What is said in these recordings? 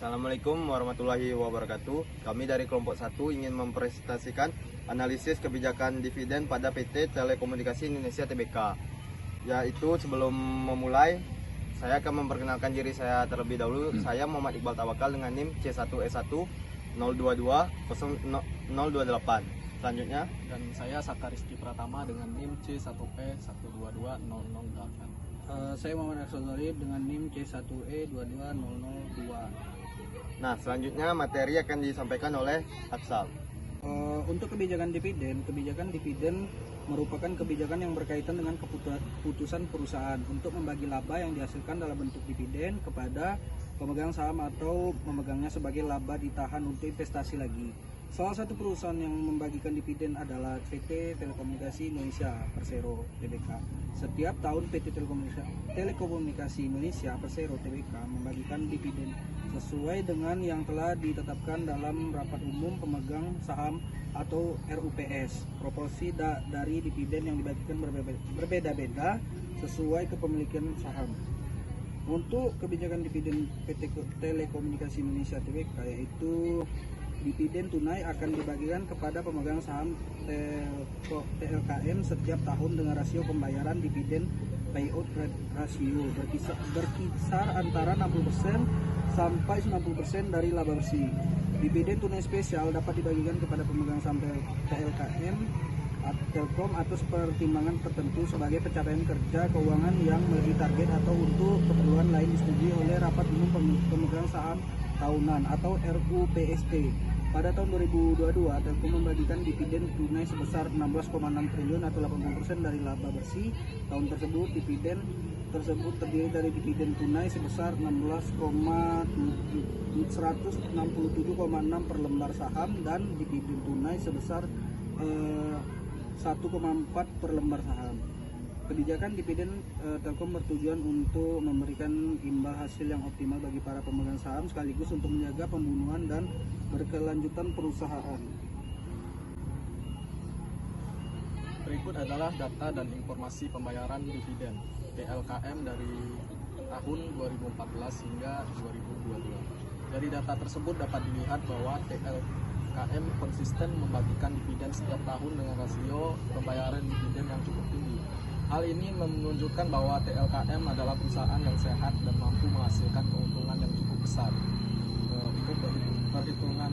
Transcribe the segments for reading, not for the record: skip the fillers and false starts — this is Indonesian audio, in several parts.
Assalamualaikum warahmatullahi wabarakatuh. Kami dari kelompok 1 ingin mempresentasikan analisis kebijakan dividen pada PT Telekomunikasi Indonesia Tbk. Yaitu sebelum memulai, saya akan memperkenalkan diri saya terlebih dahulu. Saya Muhammad Iqbal Tawakal dengan NIM C1E1 022 028. Selanjutnya, Dan saya Saka Rizky Pratama dengan NIM C1E 1220008. Saya Muhammad Aksal Zarif dengan NIM C1E22002. nah selanjutnya materi akan disampaikan oleh Aksal. Untuk kebijakan dividen merupakan kebijakan yang berkaitan dengan keputusan perusahaan untuk membagi laba yang dihasilkan dalam bentuk dividen kepada pemegang saham atau memegangnya sebagai laba ditahan untuk investasi lagi. Salah satu perusahaan yang membagikan dividen adalah PT Telekomunikasi Indonesia Persero Tbk. Setiap tahun PT Telekomunikasi Indonesia Persero Tbk membagikan dividen sesuai dengan yang telah ditetapkan dalam rapat umum pemegang saham atau RUPS. Proporsi dari dividen yang dibagikan berbeda-beda sesuai kepemilikan saham. Untuk kebijakan dividen PT Telekomunikasi Indonesia Tbk, yaitu dividen tunai akan dibagikan kepada pemegang saham TLKM setiap tahun dengan rasio pembayaran dividen payout ratio berkisar antara 60% sampai 90% dari laba bersih. Dividen tunai spesial dapat dibagikan kepada pemegang saham TLKM Telkom atas pertimbangan tertentu sebagai pencapaian kerja keuangan yang melebihi target atau untuk keperluan lain disetujui oleh rapat umum pemegang saham tahunan atau RUPST. Pada tahun 2022, Telkom membagikan dividen tunai sebesar 16,6 triliun atau 80% dari laba bersih tahun tersebut. Dividen tersebut terdiri dari dividen tunai sebesar 167,6 per lembar saham dan dividen tunai sebesar 1,4 per lembar saham. Kebijakan dividen Telkom bertujuan untuk memberikan imbal hasil yang optimal bagi para pemegang saham sekaligus untuk menjaga pembunuhan dan berkelanjutan perusahaan. Berikut adalah data dan informasi pembayaran dividen TLKM dari tahun 2014 hingga 2022. Dari data tersebut dapat dilihat bahwa TLKM konsisten membagikan dividen setiap tahun dengan rasio pembayaran dividen yang cukup tinggi. Hal ini menunjukkan bahwa TLKM adalah perusahaan yang sehat dan mampu menghasilkan keuntungan yang cukup besar. Untuk perhitungan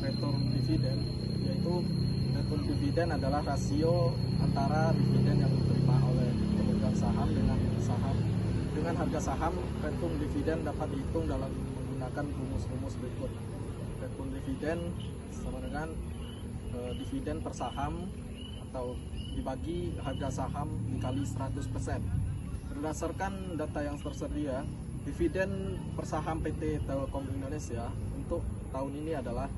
return dividen, yaitu return dividen adalah rasio antara dividen yang diterima oleh pemegang saham dengan harga saham. Return dividen dapat dihitung dalam menggunakan rumus-rumus berikut. Return dividen sama dengan dividen per saham atau dibagi harga saham dikali 100%. Berdasarkan data yang tersedia, dividen per saham PT Telkom Indonesia untuk tahun ini adalah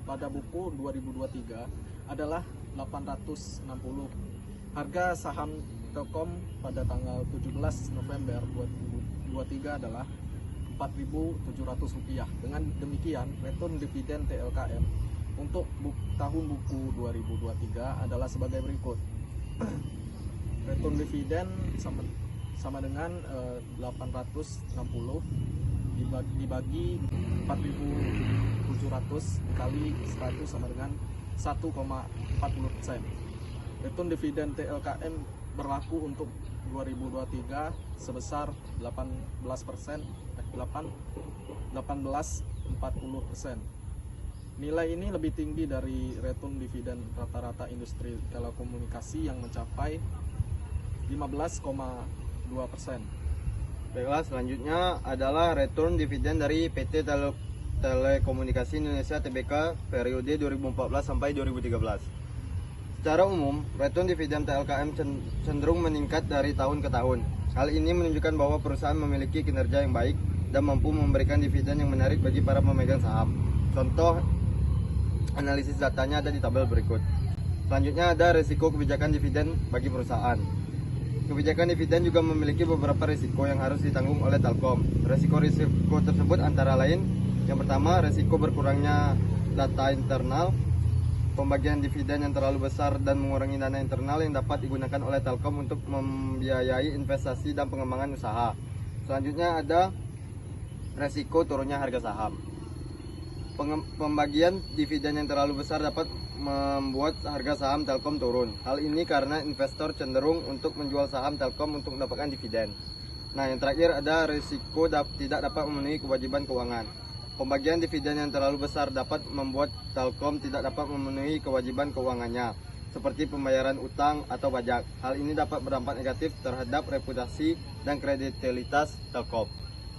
pada buku 2023 adalah 860. Harga saham Telkom pada tanggal 17 November 2023 adalah Rp4.700. Dengan demikian, return dividen TLKM untuk tahun buku 2023 adalah sebagai berikut. Return dividen sama dengan 860 dibagi 4.700 dikali 100 sama dengan 1,40%. Return dividen TLKM berlaku untuk 2023 sebesar 18%. Nilai ini lebih tinggi dari return dividen rata-rata industri telekomunikasi yang mencapai 15,2%. Baiklah, selanjutnya adalah return dividen dari PT Telekomunikasi Indonesia Tbk periode 2014 sampai 2013. Secara umum, return dividen TLKM cenderung meningkat dari tahun ke tahun. Hal ini menunjukkan bahwa perusahaan memiliki kinerja yang baik dan mampu memberikan dividen yang menarik bagi para pemegang saham. Contoh analisis datanya ada di tabel berikut. Selanjutnya ada risiko kebijakan dividen bagi perusahaan. Kebijakan dividen juga memiliki beberapa risiko yang harus ditanggung oleh Telkom. Risiko tersebut antara lain, yang pertama, risiko berkurangnya data internal, pembagian dividen yang terlalu besar dan mengurangi dana internal yang dapat digunakan oleh Telkom untuk membiayai investasi dan pengembangan usaha. Selanjutnya ada resiko turunnya harga saham. Pembagian dividen yang terlalu besar dapat membuat harga saham Telkom turun. Hal ini karena investor cenderung untuk menjual saham Telkom untuk mendapatkan dividen. Nah, yang terakhir ada risiko tidak dapat memenuhi kewajiban keuangan. Pembagian dividen yang terlalu besar dapat membuat Telkom tidak dapat memenuhi kewajiban keuangannya, seperti pembayaran utang atau pajak. Hal ini dapat berdampak negatif terhadap reputasi dan kredibilitas Telkom.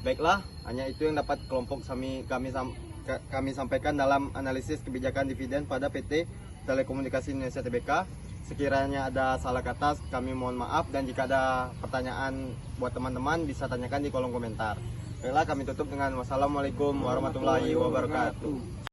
Baiklah, hanya itu yang dapat kelompok kami sampaikan dalam analisis kebijakan dividen pada PT Telekomunikasi Indonesia Tbk. Sekiranya ada salah kata, kami mohon maaf, dan jika ada pertanyaan buat teman-teman bisa tanyakan di kolom komentar. Baiklah, kami tutup dengan wassalamualaikum warahmatullahi wabarakatuh.